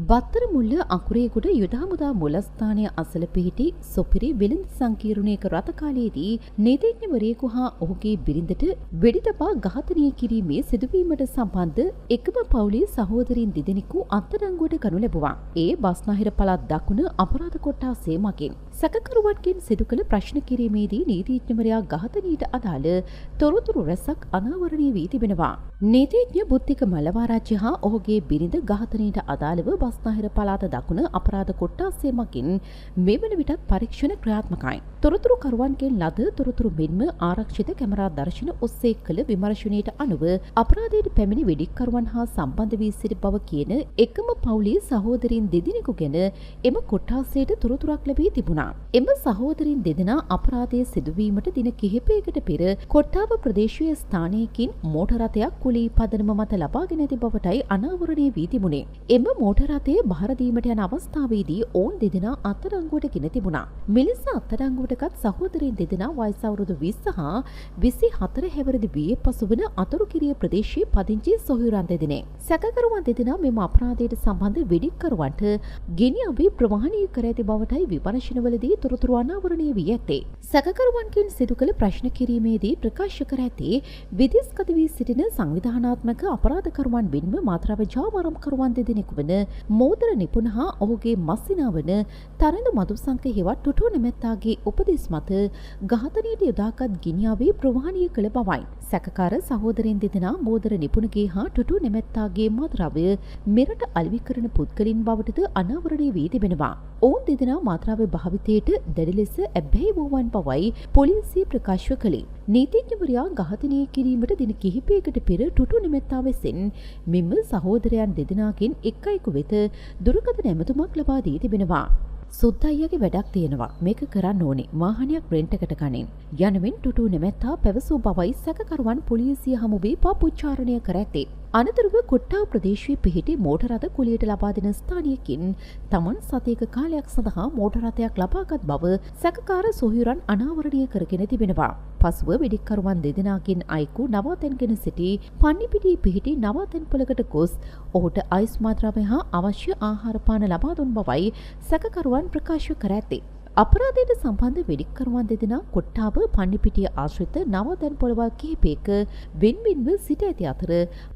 බත්තර මුල්ල අකුරේගොඩ යුද හමුදා මුලස්ථානය අසල පිහිටි සොපිරි විලඳ සංකීර්ණයක රථකාලයේදී නීතිඥවරයෙකු හා ඔහුගේ බිරිඳට වෙඩි තබා ඝාතනය කිරීමේ සිදුවීමට සම්බන්ධ එකම පවුලේ සහෝදරීන් දෙදෙනෙකු අත්අඩංගුවට ගනු ලැබුවා. ඒ බස්නාහිර පළාත් දකුණ අපරාධ කොට්ටාසය මගින් සැකකරුවන්ගෙන් සිදු කළ ප්‍රශ්න කිරීමේදී නීතිඥවරයා ඝාතනයට අදාළ තොරතුරු රැසක් අනාවරණය වී තිබෙනවා. නීතිඥ බුද්ධික මලවාරාජ්‍ය හා ඔහුගේ බිරිඳ ඝාතනයට අදාළව බස්නාහිර පළාත දකුණ අපරාධ කොට්ටාසය මගින් මෙවන විටත් පරීක්ෂණ ක්‍රියාත්මකයි. තොරතුරු කරුවන්ගෙන් ලද තොරතුරු මෙන්ම ආරක්ෂිත කැමරා දර්ශන ඔස්සේ කළ විමර්ශනයට අනුව අපරාධයට පැමිණි වෙඩික්කරුවන් හා සම්බන්ධ වී සිටි බව කියන එකම පවුලේ සහෝදරීන් දෙදෙනෙකු ගැන එම කොට්ටාසයට තොරතුරක් ලැබී තිබුණා. එම සහෝදරීන් දෙදෙනා අපරාධයේ සිදුවීමට දින කිහිපයකට පෙර කොට්ටාව ප්‍රදේශීය ස්ථානයකින් මෝටර රථයක් කුලී පදනම මත ලබාගෙන ඇති බවටයි අනාවරණය වී තිබුණේ. එම මෝටර රථය බහර දීමට යන අවස්ථාවේදී ඔවුන් දෙදෙනා අත්අඩංගුවට ගෙන තිබුණා. මෙලෙස අත්අඩංගුවටගත් සහෝදරීන් දෙදෙනා වයස අවුරුදු 20 හා 24 හැවිරිදි වී පසුවන අතුරුකිරිය ප්‍රදේශයේ පදිංචි සොහොයුරන් දෙදෙනෙක්. සැකකරුවන් දෙදෙනා මෙම අපරාධයට සම්බන්ධ වෙඩික්කරුවන්ට ගෙනි අවි ප්‍රවාහනය කර ඇති බවටයි විමර්ශනවලදී තොරතුරු අනාවරණය වී ඇත්තේ. සැකකරුවන්ගෙන් සිදු කළ ප්‍රශ්න කිරීමේදී ප්‍රකාශ කර ඇත්තේ විදේශගත වී සිටින සංවිධානාත්මක අපරාධකරුවන් වෙන්ව මාත්‍රාව ජාවාරම් කරුවන් දෙදෙනෙකු වන මෝදර නිපුණ හා ඔහුගේ මස්සිනා වන තරඳ මදුසංක හෙවත් ටුටු නැමැත්තාගේ උපදෙස් මත ඝාතනයට යොදාගත් ගිනියාවේ ප්‍රවාහනය කළ බවයි. සැකකාර සහෝදරයන් දෙදෙනා මෝදර නිපුණගේ හා ටුටු නැමැත්තාගේ මද්‍රව්‍ය මෙරට අලෙවි කරන පුද්ගලින් බවටද අනාවරණය වී තිබෙනවා. ඔවුන් දෙදෙනා මාත්‍රාවේ භාවිතයට දැඩි ලෙස ඇබ්බැහි වූවන් බවයි පොලිසිය ප්‍රකාශ කළේ. නීතිඥවරයා ඝාතනය කිරීමට දින කිහිපයකට පෙර ටුටු නැමැත්තා වෙසින් මෙම සහෝදරයන් දෙදෙනාගෙන් එක් අයෙකු වෙත දුරකථන ඇමතුමක් ලබා දී තිබෙනවා. සුද්ද අයියාගේ වැඩක් තියෙනවා. මේක කරන්න ඕනේ. වාහනයක් රෙන්ට් එකට ගනින්. යනුවෙන් ටුටු නැමැත්තා පැවසූ බවයි සැකකරුවන් පොලිසිය හමුවේ පාපොච්චාරණය කර ඇත්තේ. අනතුරුව කොට්ටාව ප්‍රදේශයේ පිහිටි මෝටර රථ කුලියට ලබා දෙන ස්ථානයකින් තමන් සතේක කාලයක් සඳහා මෝටර රථයක් ලබාගත් බව සැකකාර සොහොයුරන් අනාවරණය කරගෙන තිබෙනවා. පසුව වෙඩික්කරුවන් දෙදෙනාගෙන් අයෙකු නවාතැන්ගෙන සිටි පන්නිපිටියේ පිහිටි නවාතැන්පලකට ගොස් ඔහුට අයිස් මාත්‍රාව හා අවශ්‍ය ආහාර පාන ලබා දුන් බවයි සැකකරුවන් ප්‍රකාශ කර ඇත්තේ. අපරාධයට සම්බන්ධ වෙඩික්කරුවන් දෙදෙනා කොට්ටාව පන්නිපිටිය ආශ්‍රිත නවාතැන් පොළවල් කිහිපයක වෙන්වෙන්ව සිට ඇති අතර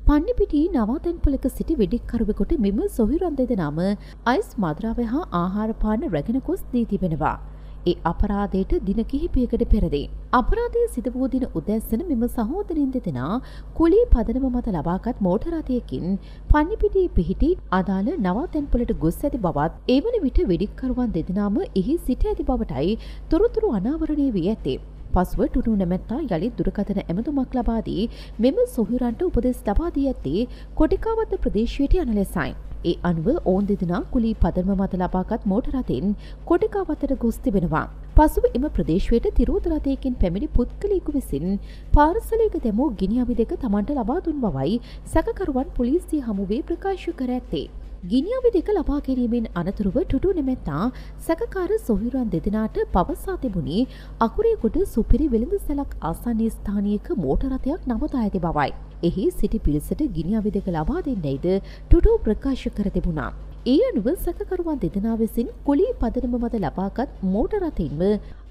පන්නිපිටියේ නවාතැන්පලක සිටි වෙඩික්කරුවෙකුට මෙම සොහොයුරන් දෙදෙනාම අයිස් මද්‍රව්‍ය හා ආහාර පාන රැගෙන ගොස් දී තිබෙනවා. ඒ අපරාධයට දින කිහිපයකට පෙරදී අපරාධය සිදු වූ දින උදැසන මෙම සහෝදරින් දෙදෙනා කුලී පදනම මත ලබාගත් මෝටර රථයකින් පන්නිපිටියේ පිහිටි අදාළ නවාතැන්පලට ගොස් ඇති බවත් ඒ වන විට වෙඩික්කරුවන් දෙදෙනාම එහි සිට ඇති බවටයි තොරතුරු අනාවරණය වී ඇත්තේ. පසුව ටුටු නැමැත්තා යළිත් දුරකථන ඇමතුමක් ලබා දී මෙම සොහොයුරන්ට උපදෙස් ලබා දී ඇත්තේ කොටිකාවත්ත ප්‍රදේශයට යන ලෙසයි. ඒ අනුව ඔවුන් දෙදෙනා කුලී පදනම මත ලබාගත් මෝටර රථයෙන් කොටිකාවත්තට ගොස් තිබෙනවා. පසුව එම ප්‍රදේශයට තිරෝත රථයකින් පැමිණි පුද්ගලයෙකු විසින් පාර්සලයක දැමූ ගිනි අවි දෙක තමන්ට ලබා දුන් බවයි සැකකරුවන් පොලිසිය හමුවේ ප්‍රකාශ කර ඇත්තේ. ගිනි අවි දෙක ලබා ගැනීමෙන් අනතුරුව ටුටු නැමැත්තා සැකකාර සොහොයුරන් දෙදෙනාට පවසා තිබුණේ අකුරේගොඩ සුපිරි වෙළඳසැලක් ආසන්නයේ ස්ථානයක මෝටර රථයක් නවතා ඇති බවයි. එහි සිටි පිරිසට ගිනි අවි දෙක ලබා දෙන්නේද ටුටු ප්‍රකාශ කර තිබුණා. ඒ අනුව සැකකරුවන් දෙදෙනා විසින් කුලී පදනම මත ලබාගත් මෝටර රථයෙන්ම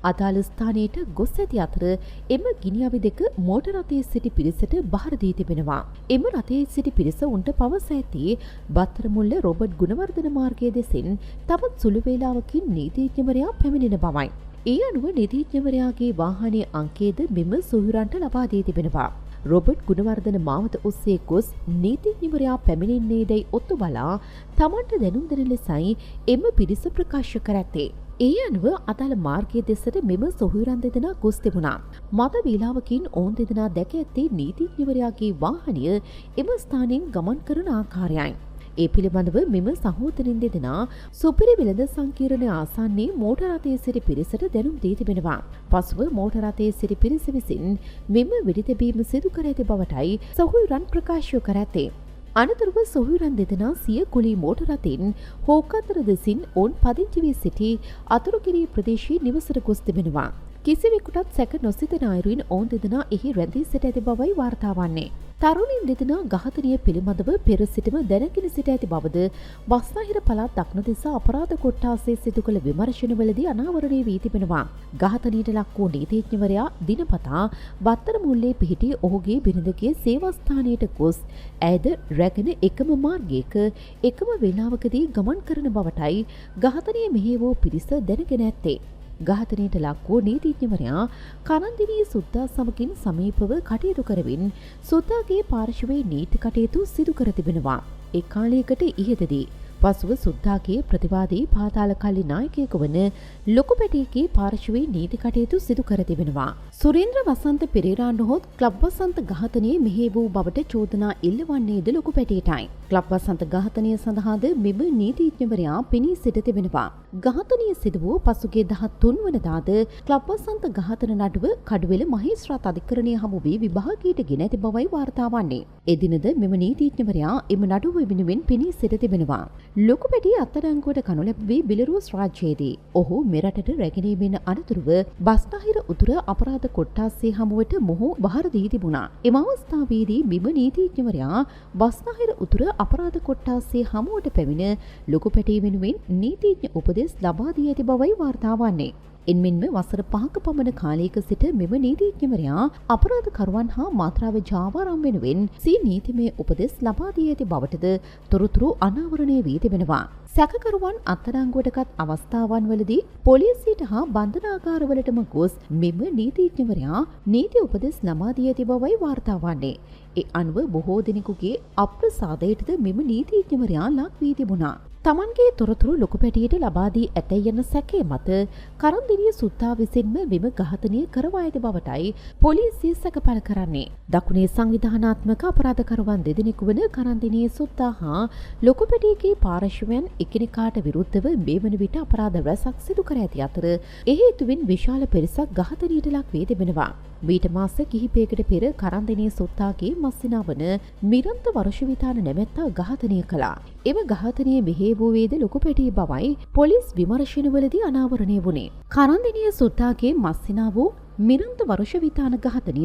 අදාළ ස්ථානයට ගොස් ඇති අතර එම ගිනි අවි දෙක මෝටර රථයේ සිටි පිරිසට බහර දී තිබෙනවා. එම රථයේ සිටි පිරිස උන්ට පවසා ඇත්තේ බත්තර මුල්ල රොබර්ට් ගුණවර්ධන මාර්ගයේ දෙසින් තවත් සුළු වේලාවකින් නීතිඥවරයා පැමිණෙන බවයි. ඒ අනුව නීතිඥවරයාගේ වාහනයේ අංකයේද මෙම සොහොයුරන්ට ලබා දී තිබෙනවා. රොබර්ට් ගුණවර්ධන මාවත ඔස්සේ ගොස් නීතිඥවරයා පැමිණෙන්නේදැයි ඔත්තු බලා තමන්ට දැනුම් දෙන ලෙසයි එම පිරිස ප්‍රකාශ කර ඇත්තේ. ඒ අනුව අදාළ මාර්ගයේ දෙසට මෙම සොහොයුරන් දෙදෙනා ගොස් තිබුණා. මද වේලාවකින් ඔවුන් දෙදෙනා දැක ඇත්තේ නීතිඥවරයාගේ වාහනය එම ස්ථානයෙන් ගමන් කරන ආකාරයයි. ඒ පිළිබඳව මෙම සහෝදරින් දෙදෙනා සුපිරි වෙළඳ සංකීර්ණ ආසන්නයේ මෝටර රථයේ සිටි පිරිසට දැනුම් දී තිබෙනවා. පසුව මෝටර රථයේ සිටි පිරිස විසින් මෙම වෙඩි තැබීම සිදු කර ඇති බවටයි සොහොයුරන් ප්‍රකාශ කර ඇත්තේ. අනතුරුව සොහොයුරන් දෙදෙනා සිය කුලී මෝටර රථයෙන් හෝකතර දෙසින් ඔවුන් පදිංචි වී සිටි අතුරුකිරිය ප්‍රදේශයේ නිවසට ගොස් තිබෙනවා. කිසිවෙකුටත් සැක නොසිතන අයුරින් ඔවුන් දෙදෙනා එහි රැඳී සිට ඇති බවයි වාර්තා වන්නේ. තරුණින් දෙදෙනා ඝාතනය පිළිබඳව පෙර සිටම දැනගෙන සිට ඇති බවද බස්නාහිර පළාත් දකුණු දිස අපරාධ කොට්ටාසයේ සිදු කළ විමර්ශනවලදී අනාවරණය වී තිබෙනවා. ඝාතනයට ලක් වූ නීතිඥවරයා දිනපතා බත්තර මුල්ලේ පිහිටි ඔහුගේ බිරිඳගේ සේවාස්ථානයට ගොස් ඇයද රැගෙන එකම මාර්ගයක එකම වේලාවකදී ගමන් කරන බවටයි ඝාතනය මෙහි වූ පිරිස දැනගෙන ඇත්තේ. ඝාතනයට ලක් වූ නීතිඥවරයා කරන්දිනිය සුද්දා සමගින් සමීපව කටයුතු කරමින් සුද්දාගේ පාර්ශවයේ නීති කටයුතු සිදු කර තිබෙනවා. ඒ කාලයකට ඉහතදී පසුව සුද්දාගේ ප්‍රතිවාදී පාතාල කල්ලි නායකයෙකු වන ලොකුපැටියගේ පාර්ශවයේ නීති කටයුතු සිදු කර තිබෙනවා. සුරේන්ද්‍ර වසන්ත පෙරේරා නොහොත් ක්ලබ් වසන්ත ඝාතනයේ මෙහි වූ බවට චෝදනා එල්ලවන්නේද ලොකුපැටියටයි. ක්ලබ් වසන්ත ඝාතනය සඳහාද මෙම නීතිඥවරයා පෙනී සිට තිබෙනවා. ඝාතනය සිදු වූ පසුගිය 13 වනදාද ක්ලබ් වසන්ත ඝාතන නඩුව කඩුවෙල මහේස්ත්‍රාත් අධිකරණය හමු වී විභාගයට ගෙන ඇති බවයි වාර්තා වන්නේ. එදිනද මෙම නීතිඥවරයා එම නඩුව වෙනුවෙන් පෙනී සිට තිබෙනවා. ලොකුපැටිය අත්අඩංගුවට කනු ලැබුවේ බෙලරුස් රාජ්‍යයේදී. ඔහු මෙරටට රැගෙනීමෙන් අනතුරුව බස්නාහිර උතුර අපරාධ කොට්ටාසයේ හමුවට මොහු බහර දී තිබුණා. එම අවස්ථාවේදී මෙම නීතිඥවරයා බස්නාහිර උතුර අපරාධ කොට්ටාසයේ හමුවට පැමිණ ලොකුපැටිය වෙනුවෙන් නීතිඥ උපදෙස් ලබා දී ඇති බවයි වාර්තා වන්නේ. එන්මින්ම වසර 5ක පමණ කාලයක සිට මෙම නීතිඥවරයා අපරාධකරුවන් හා මාත්‍රාවේ ජාවාරම් වෙනුවෙන් සී නීතිමය උපදෙස් ලබා දී ඇති බවටද තොරතුරු අනාවරණය වී තිබෙනවා. සැකකරුවන් අත්අඩංගුවටගත් අවස්ථාවන් වලදී පොලිසියට හා බන්ධනාගාරවලටම ගොස් මෙම නීතිඥවරයා නීති උපදෙස් ලබා දී ඇති බවයි වාර්තා වන්නේ. ඒ අනුව බොහෝ දෙනෙකුගේ අප්‍රසාදයටද මෙම නීතිඥවරයා ලක් වී තිබුණා. තමන්ගේ තොරතුරු ලොකුපැටියට ලබා දී ඇතැයි යන සැකය මත කරන්දිනිය සුද්දා විසින්ම මෙම ඝාතනය කරවා ඇති බවටයි පොලිසිය සැකපල කරන්නේ. දකුණේ සංවිධානාත්මක අපරාධකරුවන් දෙදෙනෙකු වන කරන්දිනිය සුද්දා හා ලොකුපැටියගේ පාර්ශවයන් එකිනෙකාට විරුද්ධව මේ වන විට අපරාධ රැසක් සිදු කර ඇති අතර ඒ හේතුවෙන් විශාල පිරිසක් ඝාතනයට ලක් වී තිබෙනවා. මීට මාස කිහිපයකට පෙර කරන්දිනිය සුද්දාගේ මස්සිනා වන මිරන්ත වර්ෂවිතාන නැමැත්තා ඝාතනය කළා. එම ඝාතනය මෙහි වූවේද ලොකුපැටිය බවයි පොලිස් විමර්ශනවලදී අනාවරණය වුණේ. කරන්දිනිය සුද්දාගේ මස්සිනා වූ මිරන්ත වර්ෂවිතාන ඝාතනය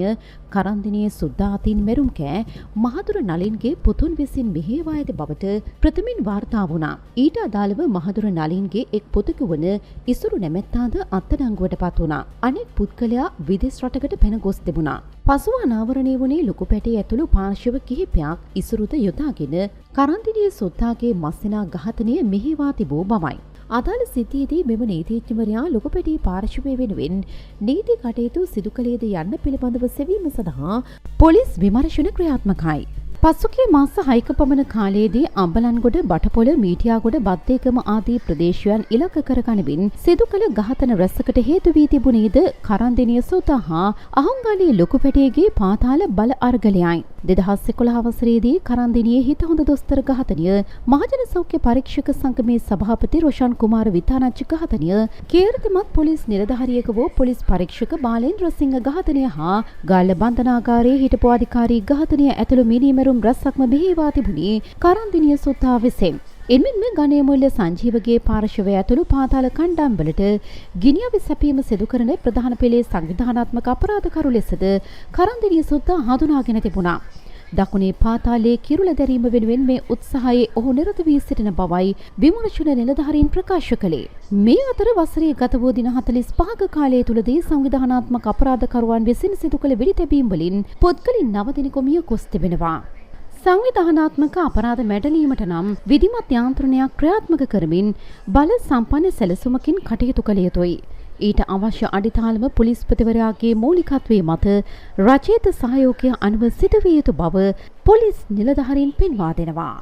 කරන්දිනිය සුද්දා අතින් මෙරුම් කෑ මහදුර නලින්ගේ පුතුන් විසින් මෙහෙයවා ඇති බවට ප්‍රථමින් වාර්තා වුණා. ඊට අදාළව මහදුර නලින්ගේ එක් පුතෙකු වන ඉසුරු නැමැත්තාද අත්අඩංගුවට පත් වුණා. අනෙක් පුද්ගලයා විදේශ රටකට පැන ගොස් තිබුණා. පසුව අනාවරණය වුණේ ලොකුපැටිය ඇතුළු පාර්ශව කිහිපයක් ඉසුරුද යොදාගෙන කරන්දිනිය සුද්දාගේ මස්සිනා ඝාතනය මෙහෙයවා තිබූ බවයි. අදාළ සිද්ධියේදී මෙම නීතිඥවරයා ලොකුපැටිය පාර්ශවය වෙනුවෙන් නීති කටයුතු සිදු කළේද යන්න පිළිබඳව සෙවීම සඳහා පොලිස් විමර්ශන ක්‍රියාත්මකයි. පසුගිය මාස 6ක පමණ කාලයේදී අම්බලන්ගොඩ බටපොළ මීටියාගොඩ බද්දේකම ආදී ප්‍රදේශයන් ඉලක්ක කරගනිමින් සිදු කළ ඝාතන රැසකට හේතු වී තිබුණේද කරන්දිනිය සුද්දා හා අහංගලී ලොකුපැටියගේ පාතාල බල අර්ගලයයි. 2011 වසරේදී කරන්දිනියේ හිත හොඳ දොස්තර ඝාතනය, මහජන සෞඛ්‍ය පරීක්ෂක සංගමේ සභාපති රොෂාන් කුමාර විතානච්චි ඝාතනය, කීර්තිමත් පොලිස් නිලධාරියෙකු වූ පොලිස් පරීක්ෂක බාලේන්ද්‍ර සිංහ ඝාතනය හා ගාල්ල බන්ධනාගාරයේ හිටපු අධිකාරී ඝාතනය ඇතුළු මිනීමැරුම් රැසක්ම මෙහෙයවා තිබුණේ කරන්දිනිය සුද්දා විසින්. එන්මින්ම ගණේමුල්ල සංජීවගේ පාර්ශවය ඇතුළු පාතාල කණ්ඩායම්වලට ගිනිඅවි සැපීම සිදු කරන ප්‍රධාන පෙළේ සංවිධානාත්මක අපරාධකරු ලෙසද කරන්දිනිය සුද්දා හඳුනාගෙන තිබුණා. දකුණේ පාතාලයේ කිරුළ දැරීම වෙනුවෙන් මේ උත්සාහයේ ඔහු නිරත වී සිටින බවයි විමර්ශන නිලධාරීන් ප්‍රකාශ කළේ. මේ අතර වසරේ ගත වූ දින 45ක කාලය තුලදී සංවිධානාත්මක අපරාධකරුවන් විසින් සිදු කළ වෙඩි තැබීම් වලින් පුද්ගලින් 9 දෙනෙකු මිය ගොස් තිබෙනවා. සංවිධානාත්මක අපරාධ මැඩලීමට නම් විධිමත් යාන්ත්‍රණයක් ක්‍රියාත්මක කරමින් බල සම්පන්න සැලසුමකින් කටයුතු කළ යුතුයි. ඊට අවශ්‍ය අඩිතාලම පොලිස්පතිවරයාගේ මූලිකත්වයේ මත රජයට සහයෝගය අනුව සිදුවිය යුතු බව පොලිස් නිලධාරීන් පෙන්වා දෙනවා.